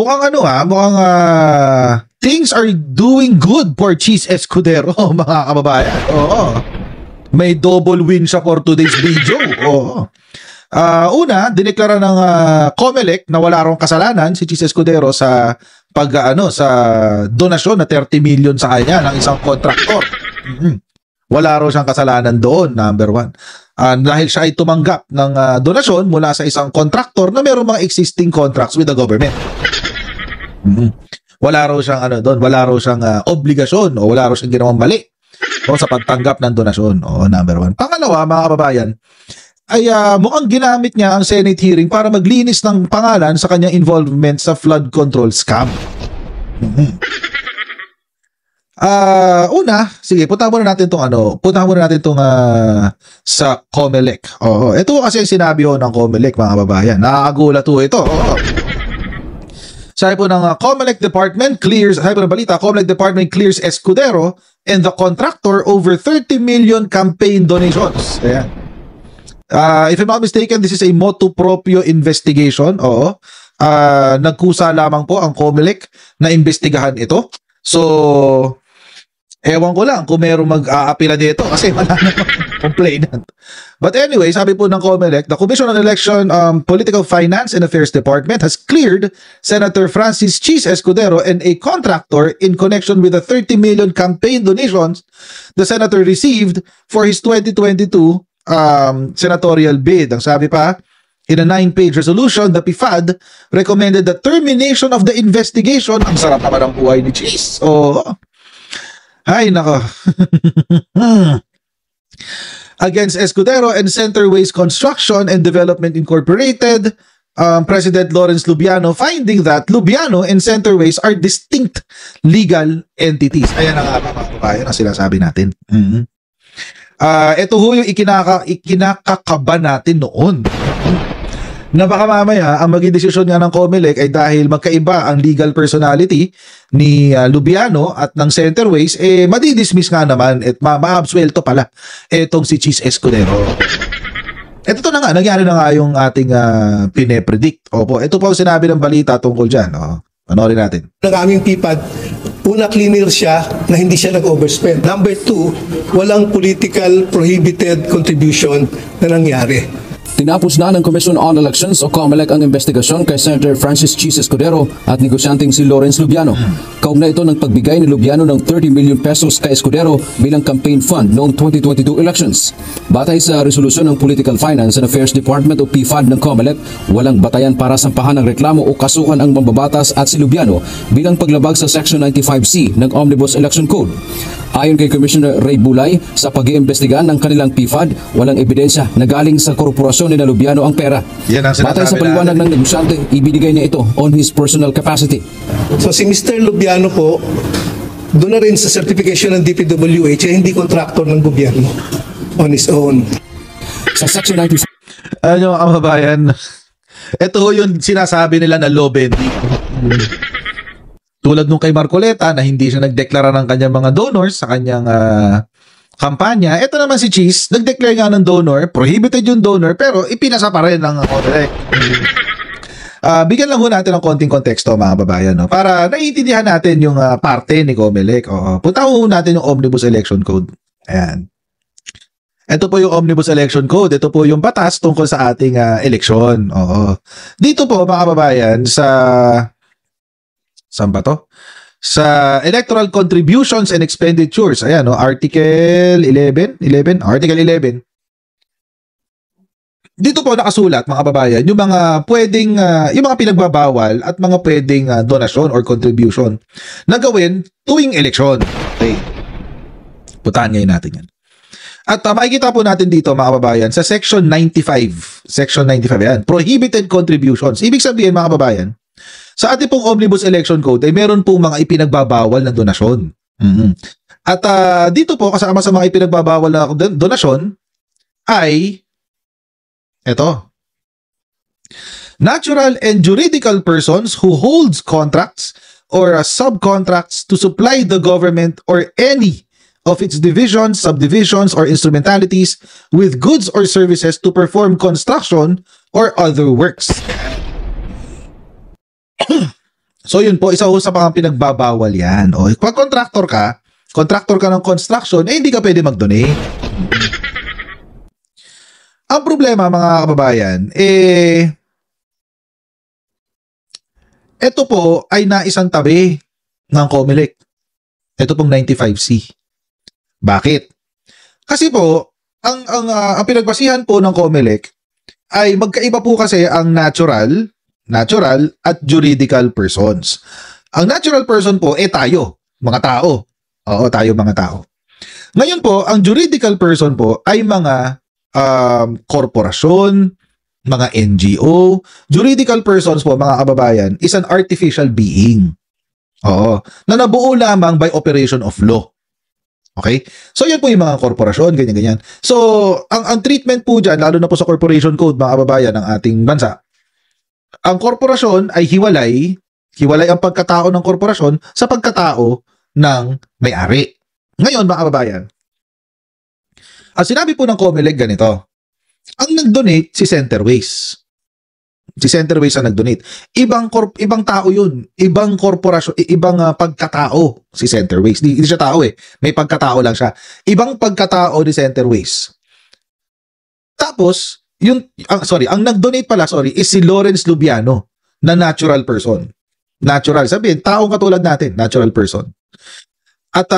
Mukhang things are doing good for Cheese Escudero, mga kababayan. Oo. May double win siya for today's video. Oo. Una, dineklara ng COMELEC na wala rong kasalanan si Cheese Escudero sa sa donasyon na 30 million sa kanya ng isang contractor. Wala raw siyang kasalanan doon, number one. Dahil siya ay tumanggap ng donasyon mula sa isang contractor na mayroong mga existing contracts with the government. Wala raw siyang wala raw siyang obligasyon o wala raw siyang ginawang mali sa pagtanggap ng donasyon. Number one. Pangalawa, mga kababayan, ay mukhang ginamit niya ang Senate hearing para maglinis ng pangalan sa kanyang involvement sa flood control scam. Una, sige, punta muna natin tong sa COMELEC. Ito kasi sinabi ng COMELEC, mga kababayan. Nakakagulat ito. Sabi po ng COMELEC Department COMELEC Department clears Escudero and the contractor over 30 million campaign donations. Ayan. If I'm not mistaken, this is a motu proprio investigation. Nagkusa lamang po ang COMELEC na imbestigahan ito. So, ewan ko lang kung mayroong mag-aapila dito kasi wala namang complainant. But anyway, sabi po ng COMELEC, the Commission on Election, Political Finance and Affairs Department has cleared Senator Francis Cheese Escudero and a contractor in connection with the 30 million campaign donations the senator received for his 2022 senatorial bid. Ang sabi pa, in a 9-page resolution, the PIFAD recommended the termination of the investigation. Ang sarap naman ang buhay ni Cheese. Ay, nako. Against Escudero and Centerways Construction and Development Incorporated, President Lawrence Lubiano finding that Lubiano and Centerways are distinct legal entities. Ayan ang mga kababayan ang sinasabi natin. Ito ho yung ikinakakaba natin noon. Na baka mamaya, ang maging desisyon nga ng COMELEC ay dahil magkaiba ang legal personality ni Lubiano at ng Centerways, madidismiss nga naman at ma-absuelto pala etong si Cheese Escudero. Ito na nga, nangyari na nga yung ating pine-predict. Ito po sinabi ng balita tungkol dyan. Panoorin natin. Ng aming PIPAD, una, cleaner siya na hindi siya nag-overspend. Number 2, walang political prohibited contribution na nangyari. Tinapos na ng Commission on Elections o COMELEC ang investigasyon kay Senator Francis Cheese Escudero at negosyanteng si Lawrence Lubiano. Kaugnay ito ng pagbigay ni Lubiano ng 30 million pesos kay Escudero bilang campaign fund noong 2022 elections. Batay sa resolusyon ng Political Finance and Affairs Department o PFAD ng COMELEC, walang batayan para sampahan ng reklamo o kasuhan ang mambabatas at si Lubiano bilang paglabag sa Section 95C ng Omnibus Election Code. Ayon kay Commissioner Ray Bulay, sa pag-iimbestigahan ng kanilang PFAD, walang ebidensya na galing sa korporasyon ni Lubiano ang pera. Batay sa paliwanag ng negosyante, ibinigay niya ito on his personal capacity. So si Mr. Lubiano po, doon na rin sa certification ng DPWH, hindi contractor ng gobyerno on his own. Sa Section 95... Ano mga kababayan, ito yung sinasabi nila na low bending. Tulad nung kay Marcoleta na hindi siya nagdeklara ng kanyang mga donors sa kanyang kampanya. Ito naman si Cheese, nagdeclare nga ng donor, prohibited yung donor, pero ipinasa pa rin ng COMELEC. Bigyan lang ho natin ng konting konteksto, mga babayan, para naiintindihan natin yung parte ni COMELEC. Punta ho natin yung Omnibus Election Code. Ayan. Ito po yung Omnibus Election Code. Ito po yung batas tungkol sa ating eleksyon. Dito po, mga babayan, saan ba to? Sa electoral contributions and expenditures. Ayan, Article 11. Article 11. Dito po nakasulat, mga kababayan, yung mga pwedeng, yung mga pinagbabawal at mga pwedeng donasyon or contribution na gawin tuwing eleksyon. Okay. Putahan ngayon natin yan. At makikita po natin dito, mga kababayan, sa Section 95. Section 95, yan. Prohibited contributions. Ibig sabihin, mga kababayan, sa ating pong Omnibus Election Code ay meron pong mga ipinagbabawal na donasyon. At dito po, kasama sa mga ipinagbabawal na donasyon ay ito. Natural and juridical persons who holds contracts or subcontracts to supply the government or any of its divisions, subdivisions, or instrumentalities with goods or services to perform construction or other works. So yun po, isa ho sa mga pinagbabawal yan. O, pag contractor ka ng construction, eh hindi ka pwede mag-donate. Ang problema mga kababayan, ito po ay naisang tabi ng COMELEC. Ito pong 95C. Bakit? Kasi po, ang pinagbasihan po ng COMELEC ay magkaiba po kasi ang natural at juridical persons. Ang natural person po, tayo, mga tao. Oo, tayo mga tao. Ngayon po, ang juridical person po ay mga korporasyon, mga NGO. Juridical persons po, mga kababayan, is an artificial being. Oo, na nabuo lamang by operation of law. Okay? So, yan po yung mga korporasyon, ganyan-ganyan. So, ang treatment po dyan, lalo na po sa corporation code, mga kababayan, ng ating bansa, ang korporasyon ay hiwalay ang pagkatao ng korporasyon sa pagkatao ng may-ari. Ngayon, mga kababayan, ang sinabi po ng COMELEC ganito, ang nag-donate si Centerways. Si Centerways ang nag-donate. Ibang tao yun. Ibang korporasyon, ibang pagkatao si Centerways. Hindi siya tao eh. May pagkatao lang siya. Ibang pagkatao ni Centerways. Tapos, ang nag-donate pala, is si Lawrence Lubiano na natural person. Natural, sabihin, taong katulad natin, natural person. At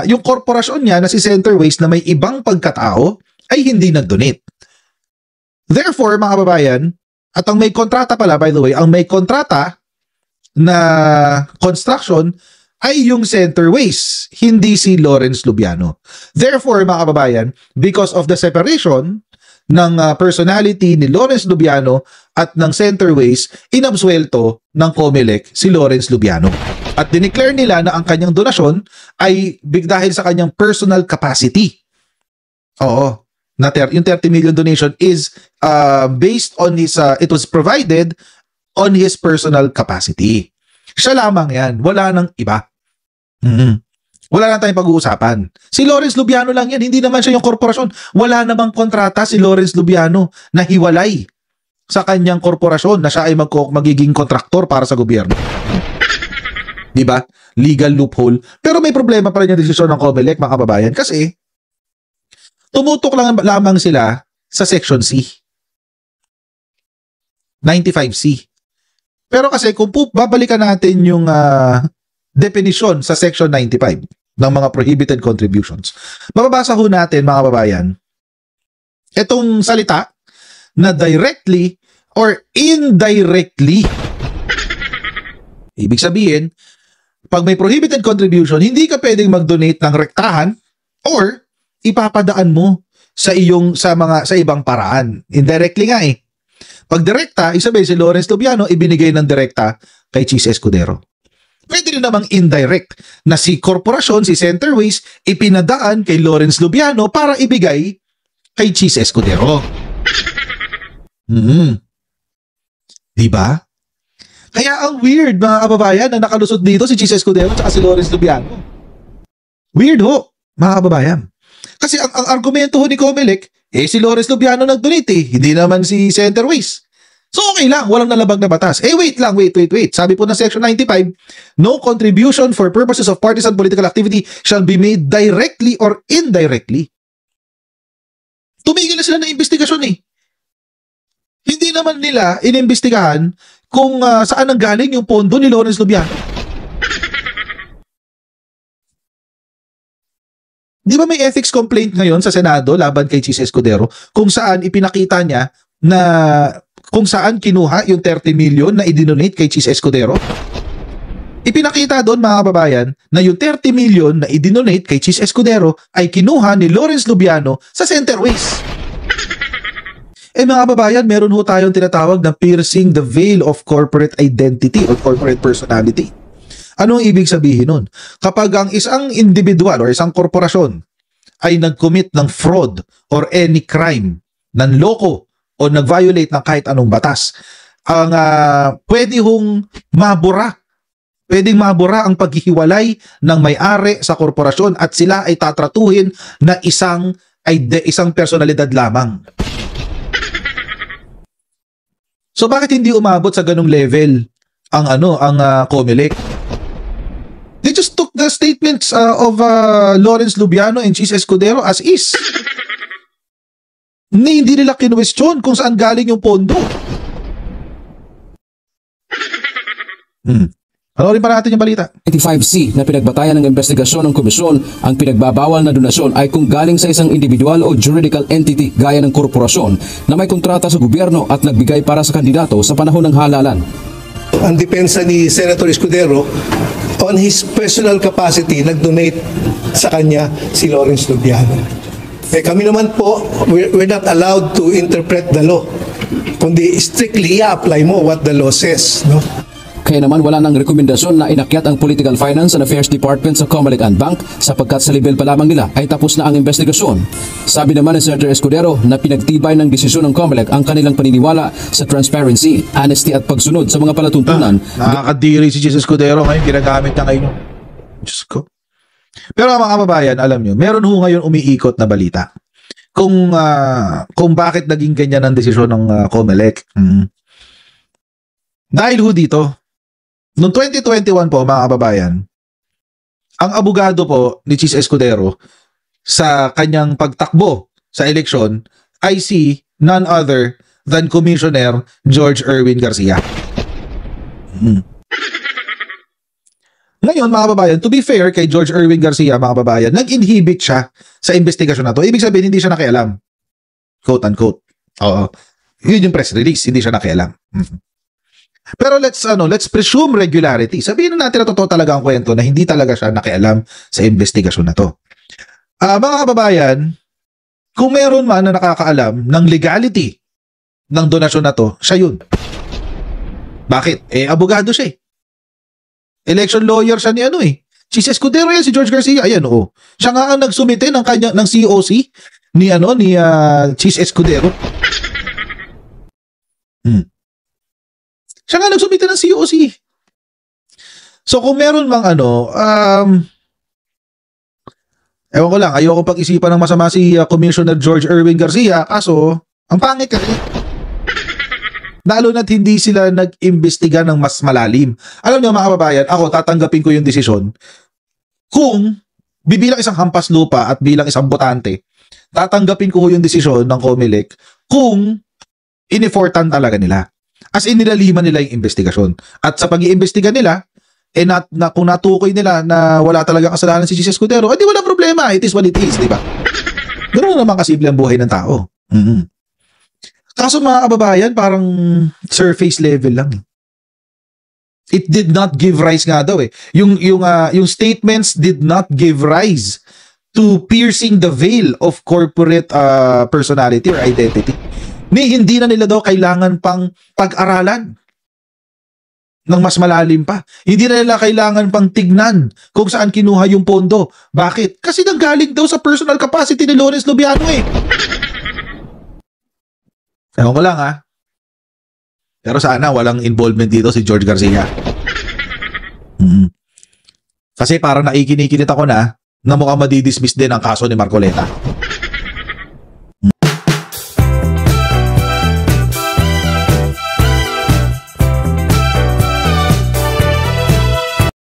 yung korporasyon niya na si Centerways na may ibang pagkatao ay hindi nag-donate. Therefore, mga kababayan, at ang may kontrata pala, by the way, ang may kontrata na construction ay yung Centerways, hindi si Lawrence Lubiano. Therefore, mga kababayan, because of the separation ng personality ni Lawrence Lubiano at ng Centerways, inabsuelto ng COMELEC si Lawrence Lubiano. At dineclare nila na ang kanyang donasyon ay dahil sa kanyang personal capacity. Oo. Yung 30 million donation is based on his, it was provided on his personal capacity. Siya lamang yan. Wala nang iba. Wala na tayong pag-uusapan. Si Lawrence Lubiano lang yan. Hindi naman siya yung korporasyon. Wala namang kontrata si Lawrence Lubiano na hiwalay sa kanyang korporasyon na siya ay magiging kontraktor para sa gobyerno. Diba? Legal loophole. Pero may problema pa rin yung desisyon ng COMELEC, mga kababayan, kasi tumutok lamang sila sa Section C. 95C. Pero kasi kung babalikan natin yung definition sa Section 95 ng mga prohibited contributions, mababasa ho natin, mga kababayan, itong salita na directly or indirectly. Ibig sabihin, pag may prohibited contribution, hindi ka pwedeng mag-donate ng rektahan or ipapadaan mo sa ibang paraan. Indirectly nga eh. Pag direkta, isabihin si Lawrence Lubiano ibinigay ng direkta kay Chis Escudero. Pwede rin namang indirect na si korporasyon, si Centerways, ipinadaan kay Lawrence Lubiano para ibigay kay Chis Escudero. Diba? Kaya ang weird, mga kababayan, na nakalusot dito si Chis Escudero at si Lawrence Lubiano. Weird ho, mga kababayan. Kasi ang argumento ho ni COMELEC, si Lawrence Lubiano nag-donate eh. Hindi naman si Centerways. So okay lang, walang nalabag na batas. Wait. Sabi po ng Section 95, no contribution for purposes of partisan political activity shall be made directly or indirectly. Tumigil na sila ng investigasyon eh. Hindi naman nila inimbestigahan kung saan nanggaling yung pondo ni Lawrence Lubiano. Di ba may ethics complaint ngayon sa Senado laban kay Chis Escudero kung saan ipinakita niya na kung saan kinuha yung 30 million na idinonate kay Chis Escudero? Ipinakita doon, mga kababayan, na yung 30 million na idinonate kay Chis Escudero ay kinuha ni Lawrence Lubiano sa Centerways. Mga kababayan, meron ho tayong tinatawag na piercing the veil of corporate identity or corporate personality. Ano ang ibig sabihin nun? Kapag ang isang individual or isang korporasyon ay nag-commit ng fraud or any crime, nanloko o nag-violate ng kahit anong batas, ang pwedeng mabura ang paghihiwalay ng may-ari sa korporasyon at sila ay tatratuhin na isang personalidad lamang. So bakit hindi umabot sa ganung level ang COMELEC. They just took the statements of Lawrence Lubiano and Chis Escudero as is. Hindi nila kinwestiyon kung saan galing yung pondo. Panoorin pa natin yung balita. 85C na pinagbatayan ng investigasyon ng komisyon, ang pinagbabawal na donasyon ay kung galing sa isang individual o juridical entity gaya ng korporasyon na may kontrata sa gobyerno at nagbigay para sa kandidato sa panahon ng halalan. Ang depensa ni Senator Escudero, on his personal capacity, nag-donate sa kanya si Lawrence Lubiano. Kami naman po, we're not allowed to interpret the law, kundi strictly i-apply mo what the law says, no? Kaya naman wala nang rekomendasyon na inakyat ang Political Finance and Affairs Department sa COMELEC and Bank sapagkat sa level pa lamang nila ay tapos na ang investigasyon. Sabi naman ni Senator Escudero na pinagtibay ng desisyon ng COMELEC ang kanilang paniniwala sa transparency, honesty at pagsunod sa mga palatuntunan. Nakakadiri si Chis Escudero ngayon, ginagamit niya ngayon. Diyos ko. Pero mga kababayan, alam nyo, meron ho ngayon umiikot na balita kung bakit naging ganyan ang desisyon ng COMELEC. Dahil ho dito, noong 2021 po, mga kababayan, ang abogado po ni Chis Escudero sa kanyang pagtakbo sa eleksyon ay si none other than Commissioner George Erwin Garcia. Ngayon, mga kababayan, to be fair kay George Erwin Garcia, mga kababayan, nag-inhibit siya sa investigasyon na to. Ibig sabihin, hindi siya nakialam. Quote unquote. Oo. Yun yung press release, hindi siya nakialam. Pero let's presume regularity. Sabihin na natin na totoo talaga ang kwento na hindi talaga siya nakialam sa investigasyon na to. Mga kababayan, kung meron man na nakakaalam ng legality ng donasyon na to, siya yun. Bakit? Abogado siya. Election lawyer siya ni Chis Escudero yan, si George Garcia. Ayan, oo. Siya nga ang nagsumite ng COC ni Chis Escudero. Siya nga nagsumite ng COC. So kung meron mang ewan ko lang, ayoko pag-isipan ng masama si Commissioner George Erwin Garcia, kaso ang pangit kasi. Lalo na't hindi sila nag-imbestiga ng mas malalim. Alam niyo mga kababayan, ako tatanggapin ko yung desisyon kung bilang isang hampas lupa at bilang isang botante, tatanggapin ko yung desisyon ng COMELEC kung inifortan talaga nila. As in, nilaliman nila yung investigasyon. At sa pag-iimbestiga nila, kung natukoy nila na wala talaga kasalanan si Chis Escudero, di wala problema. It is what it is, di ba? Ganoon naman kasimple ang buhay ng tao. Kaso mga kababayan, parang surface level lang. It did not give rise nga daw. Yung statements did not give rise to piercing the veil of corporate personality or identity. Hindi na nila daw kailangan pang pag-aralan ng mas malalim pa. Hindi na nila kailangan pang tignan kung saan kinuha yung pondo. Bakit? Kasi nanggaling daw sa personal capacity ni Lawrence Lubiano Ewan ko lang Pero sana walang involvement dito si George Garcia. Kasi parang naikinikinit ako na mukhang madidismiss din ang kaso ni Marcoleta.